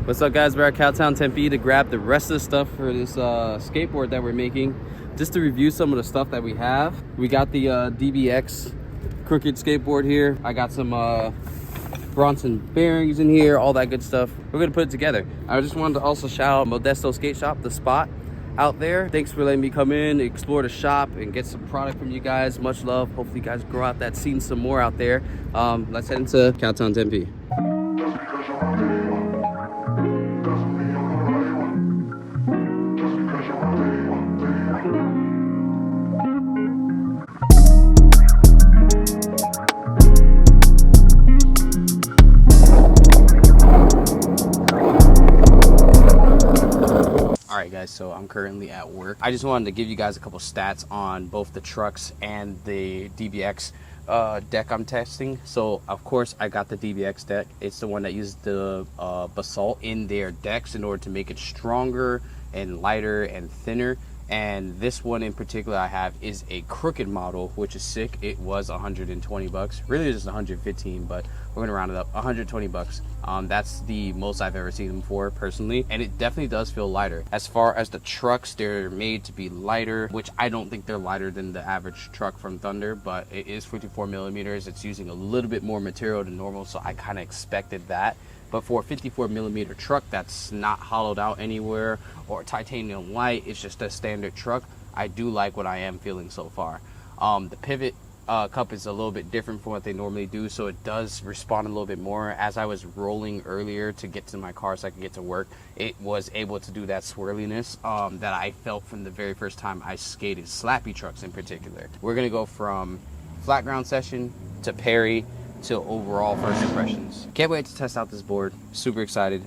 What's up, guys? We're at Cowtown Tempe to grab the rest of the stuff for this skateboard that we're making. Just to review some of the stuff that we have. We got the DBX crooked skateboard here. I got some Bronson bearings in here, all that good stuff. We're gonna put it together. I just wanted to also shout out Modesto Skate Shop, the spot out there. Thanks for letting me come in, explore the shop, and get some product from you guys. Much love. Hopefully you guys grow out that scene some more out there. Let's head into Cowtown Tempe. Alright guys, so I'm currently at work. I just wanted to give you guys a couple stats on both the trucks and the DBX deck I'm testing. So of course I got the DBX deck. It's the one that uses the basalt in their decks in order to make it stronger and lighter and thinner. And this one in particular I have is a crooked model, which is sick. It was 120 bucks. Really just 115, but we're gonna round it up. 120 bucks. That's the most I've ever seen them for personally, and it definitely does feel lighter. As far as the trucks, they're made to be lighter, which I don't think they're lighter than the average truck from Thunder, but it is 54 millimeters. It's using a little bit more material than normal, so I kind of expected that. But for a 54 millimeter truck that's not hollowed out anywhere or titanium white, it's just a standard truck, I do like what I am feeling so far. The pivot cup is a little bit different from what they normally do, so it does respond a little bit more. As I was rolling earlier to get to my car so I could get to work, it was able to do that swirliness that I felt from the very first time I skated slappy trucks in particular. We're gonna go from flat ground session to Perry to overall first impressions. Can't wait to test out this board. Super excited.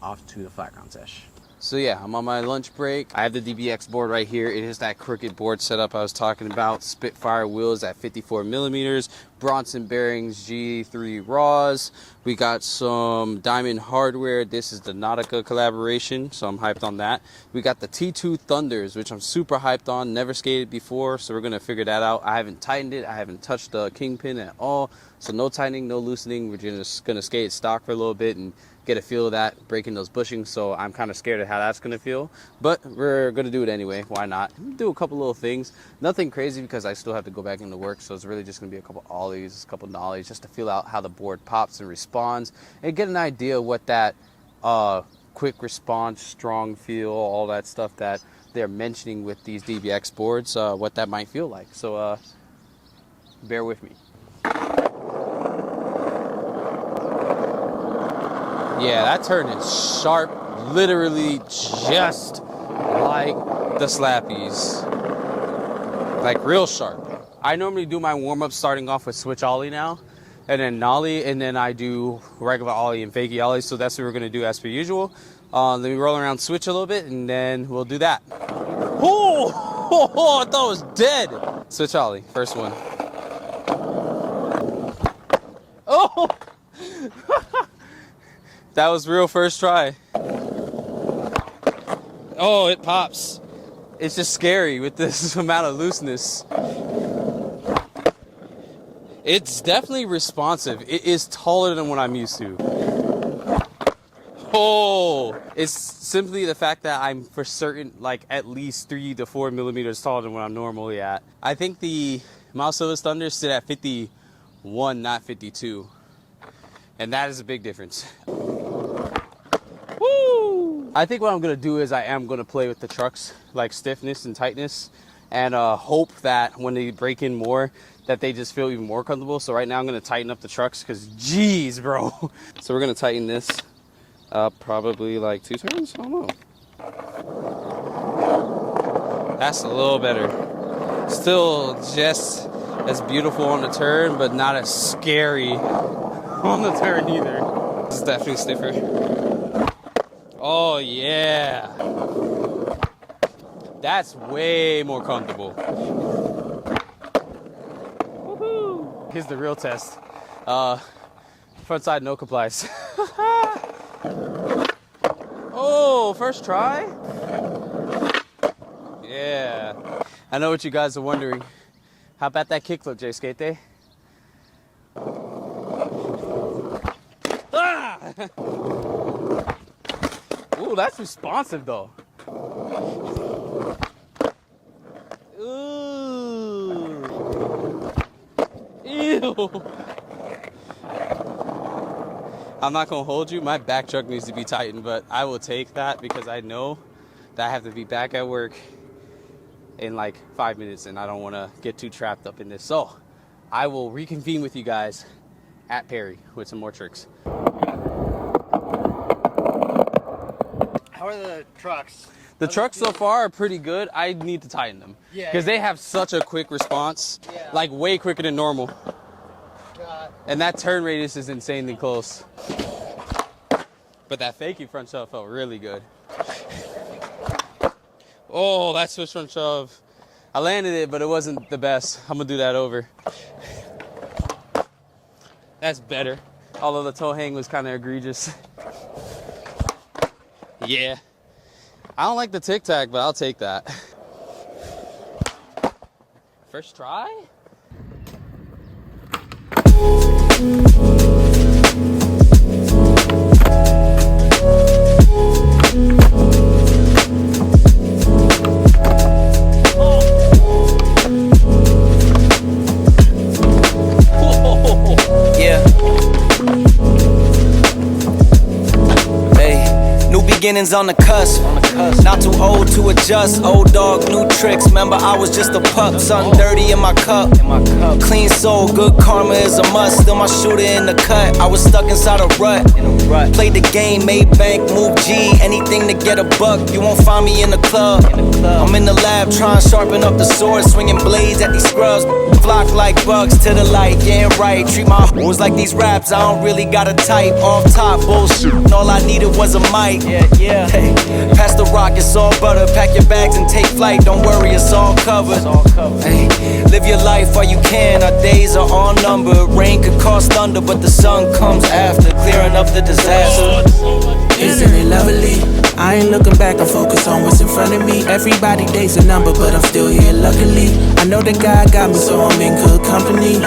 Off to the flat ground sesh. So yeah, I'm on my lunch break. I have the DBX board right here. It is that crooked board setup I was talking about. Spitfire wheels at 54 millimeters. Bronson bearings, G3 Raws. We got some Diamond hardware. This is the Nautica collaboration, so I'm hyped on that. We got the T2 Thunders, which I'm super hyped on. Never skated before, so we're gonna figure that out. I haven't tightened it. I haven't touched the kingpin at all. So no tightening, no loosening. We're just gonna skate stock for a little bit and get a feel of that, breaking those bushings. So I'm kind of scared of how that's gonna feel, but we're gonna do it anyway. Why not? Do a couple little things, nothing crazy because I still have to go back into work. So it's really just gonna be a couple ollies, a couple nollies, just to feel out how the board pops and responds and get an idea of what that quick response, strong feel, all that stuff that they're mentioning with these DBX boards, what that might feel like. So bear with me. Yeah, that turn is sharp, literally just like the slappies. Like real sharp. I normally do my warm-up starting off with switch ollie now, and then nollie, and then I do regular ollie and fakie ollie, so that's what we're gonna do as per usual. Let me roll around switch a little bit, and then we'll do that. Oh, I thought it was dead. Switch ollie, first one. Oh! That was real first try. Oh, it pops. It's just scary with this amount of looseness. It's definitely responsive. It is taller than what I'm used to. Oh, it's simply the fact that I'm for certain like at least 3 to 4 millimeters taller than what I'm normally at. I think the Miles Silva's Thunder sit at 51, not 52. And that is a big difference. Woo! I think what I'm gonna do is I am gonna play with the trucks, like stiffness and tightness, and hope that when they break in more, that they just feel even more comfortable. So right now I'm gonna tighten up the trucks, cause geez, bro. So we're gonna tighten this up probably like 2 turns, I don't know. That's a little better. Still just as beautiful on the turn, but not as scary on the turn either. This is definitely stiffer. Oh yeah, that's way more comfortable. Woohoo! Here's the real test. Front side no complies. Oh, first try? Yeah. I know what you guys are wondering. How about that kickflip, J Skate? Ah! Ooh, that's responsive though. Ooh. Ew. I'm not gonna hold you. My back truck needs to be tightened, but I will take that because I know that I have to be back at work in like 5 minutes and I don't want to get too trapped up in this. So I will reconvene with you guys at Perry with some more tricks. How are the trucks? The trucks so far are pretty good. I need to tighten them because they have such a quick response, like way quicker than normal. And that turn radius is insanely close. But that fakie front shove felt really good. Oh, that switch front shove. I landed it, but it wasn't the best. I'm gonna do that over. That's better. Although the toe hang was kind of egregious. Yeah. I don't like the tic tac, but I'll take that. First try? Beginnings on the cusp. Not too old to adjust. Old dog, new tricks. Remember, I was just a pup. Something dirty in my cup. Clean soul, good karma is a must. Still my shooter in the cut. I was stuck inside a rut. Played the game, made bank, move G. Anything to get a buck. You won't find me in the club. I'm in the lab trying to sharpen up the sword. Swinging blades at these scrubs. Flock like bugs to the light. Getting right. Treat my hoes like these raps. I don't really got a type. Off top bullshit. All I needed was a mic. Yeah. Hey, pass the rock, it's all butter. Pack your bags and take flight. Don't worry, it's all covered. Hey, live your life while you can. Our days are all numbered. Rain could cause thunder, but the sun comes after, clearing up the disaster. Isn't it lovely? I ain't looking back, I'm focused on what's in front of me. Everybody days a number, but I'm still here luckily. I know that God got me, so I'm in good company.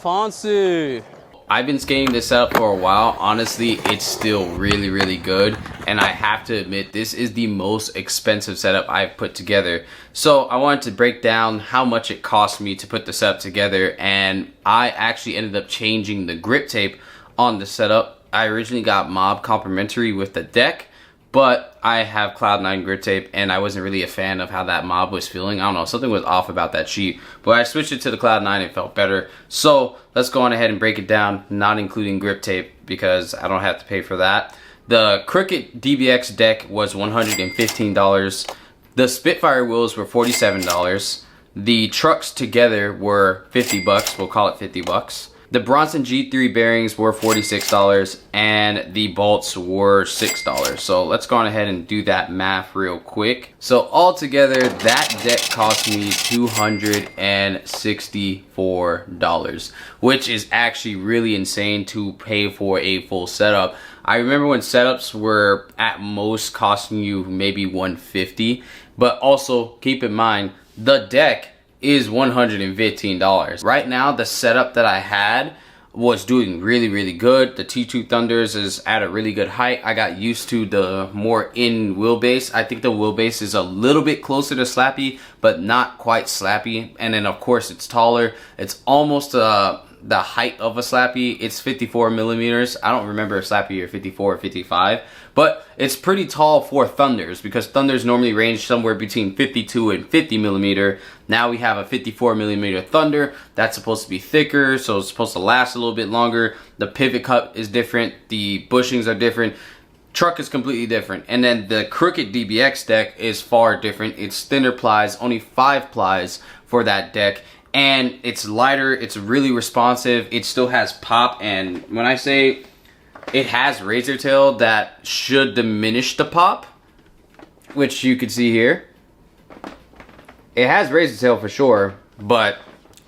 Fonsu. I've been skating this setup for a while. Honestly, it's still really, really good. And I have to admit, this is the most expensive setup I've put together. So I wanted to break down how much it cost me to put the setup together. And I actually ended up changing the grip tape on the setup. I originally got Mob complimentary with the deck, but I have Cloud9 grip tape and I wasn't really a fan of how that Mob was feeling. I don't know, something was off about that sheet, but I switched it to the Cloud9, it felt better. So let's go on ahead and break it down, not including grip tape because I don't have to pay for that. The Crooked DBX deck was $115. The Spitfire wheels were $47. The trucks together were 50 bucks, we'll call it 50 bucks. The Bronson G3 bearings were $46 and the bolts were $6. So let's go on ahead and do that math real quick. So altogether, that deck cost me $264, which is actually really insane to pay for a full setup. I remember when setups were at most costing you maybe $150, but also keep in mind, the deck is $115. Right now, the setup that I had was doing really, really good. The T2 Thunders is at a really good height. I got used to the more in wheelbase. I think the wheelbase is a little bit closer to Slappy, but not quite Slappy. And then of course it's taller. It's almost the height of a Slappy. It's 54 millimeters. I don't remember if Slappy are 54 or 55, but it's pretty tall for Thunders because Thunders normally range somewhere between 52 and 50 millimeter. Now we have a 54 millimeter Thunder that's supposed to be thicker, so it's supposed to last a little bit longer. The pivot cut is different, the bushings are different, truck is completely different. And then the Crooked DBX deck is far different. It's thinner plies, only 5 plies for that deck. And it's lighter, it's really responsive, it still has pop, and when I say it has razor tail that should diminish the pop, which you can see here, it has razor tail for sure, but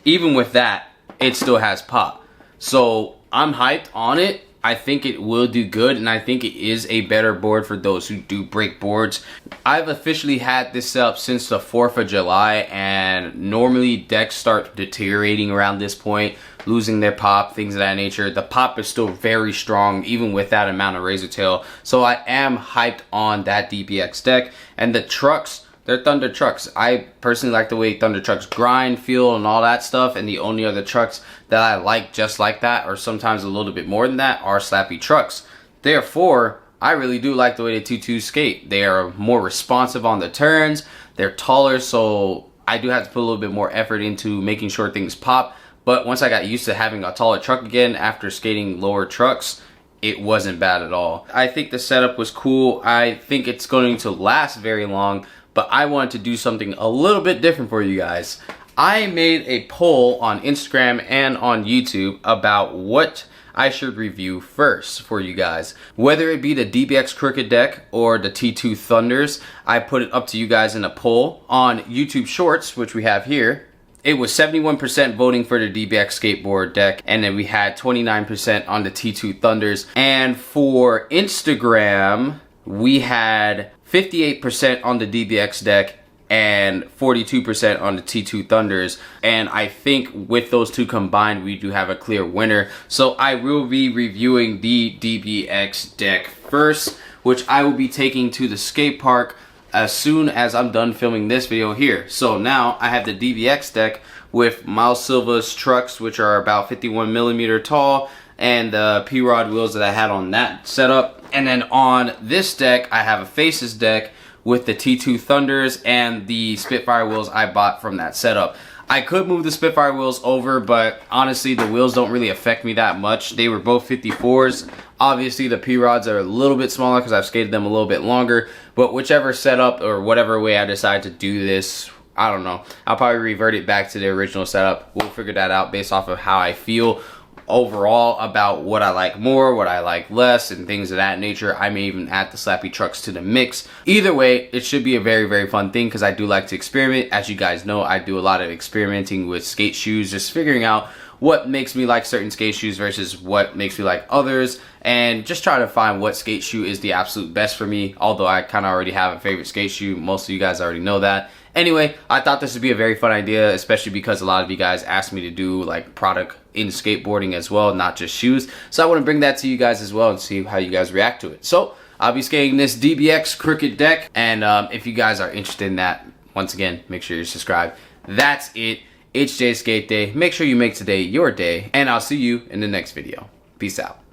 even with that, it still has pop. So I'm hyped on it. I think it will do good, and I think it is a better board for those who do break boards. I've officially had this up since the 4th of July, and normally decks start deteriorating around this point. losing their pop, things of that nature. The pop is still very strong, even with that amount of razor tail. So I am hyped on that DBX deck. And the trucks, they're Thunder trucks. I personally like the way Thunder trucks grind, feel, and all that stuff. And the only other trucks that I like just like that, or sometimes a little bit more than that, are slappy trucks. Therefore, I really do like the way the T2s skate. They are more responsive on the turns. They're taller, so I do have to put a little bit more effort into making sure things pop. But once I got used to having a taller truck again after skating lower trucks, it wasn't bad at all. I think the setup was cool. I think it's going to last very long, but I wanted to do something a little bit different for you guys. I made a poll on Instagram and on YouTube about what I should review first for you guys. Whether it be the DBX Crooked deck or the T2 Thunders, I put it up to you guys in a poll on YouTube Shorts, which we have here. It was 71% voting for the DBX Skateboard deck, and then we had 29% on the T2 Thunders. And for Instagram, we had 58% on the DBX deck and 42% on the T2 Thunders. And I think with those two combined, we do have a clear winner. So I will be reviewing the DBX deck first, which I will be taking to the skate park as soon as I'm done filming this video here. So now I have the DBX deck with Miles Silva's trucks, which are about 51 millimeter tall, and the P-Rod wheels that I had on that setup. And then on this deck, I have a Faces deck with the T2 Thunders and the Spitfire wheels I bought from that setup. I could move the Spitfire wheels over, but honestly, the wheels don't really affect me that much. They were both 54s. Obviously, the P-Rods are a little bit smaller because I've skated them a little bit longer, but whichever setup or whatever way I decide to do this, I don't know. I'll probably revert it back to the original setup. We'll figure that out based off of how I feel overall about what I like more, what I like less, and things of that nature. I may even add the slappy trucks to the mix. Either way, it should be a very, very fun thing because I do like to experiment. As you guys know, I do a lot of experimenting with skate shoes, just figuring out what makes me like certain skate shoes versus what makes me like others, and just try to find what skate shoe is the absolute best for me. Although I kind of already have a favorite skate shoe. Most of you guys already know that. Anyway, I thought this would be a very fun idea, especially because a lot of you guys asked me to do like product in skateboarding as well, not just shoes. So I want to bring that to you guys as well and see how you guys react to it. So I'll be skating this DBX Crooked deck, and if you guys are interested in that, once again, make sure you're subscribed. That's it. It's Jay Skate Day. Make sure you make today your day, and I'll see you in the next video. Peace out.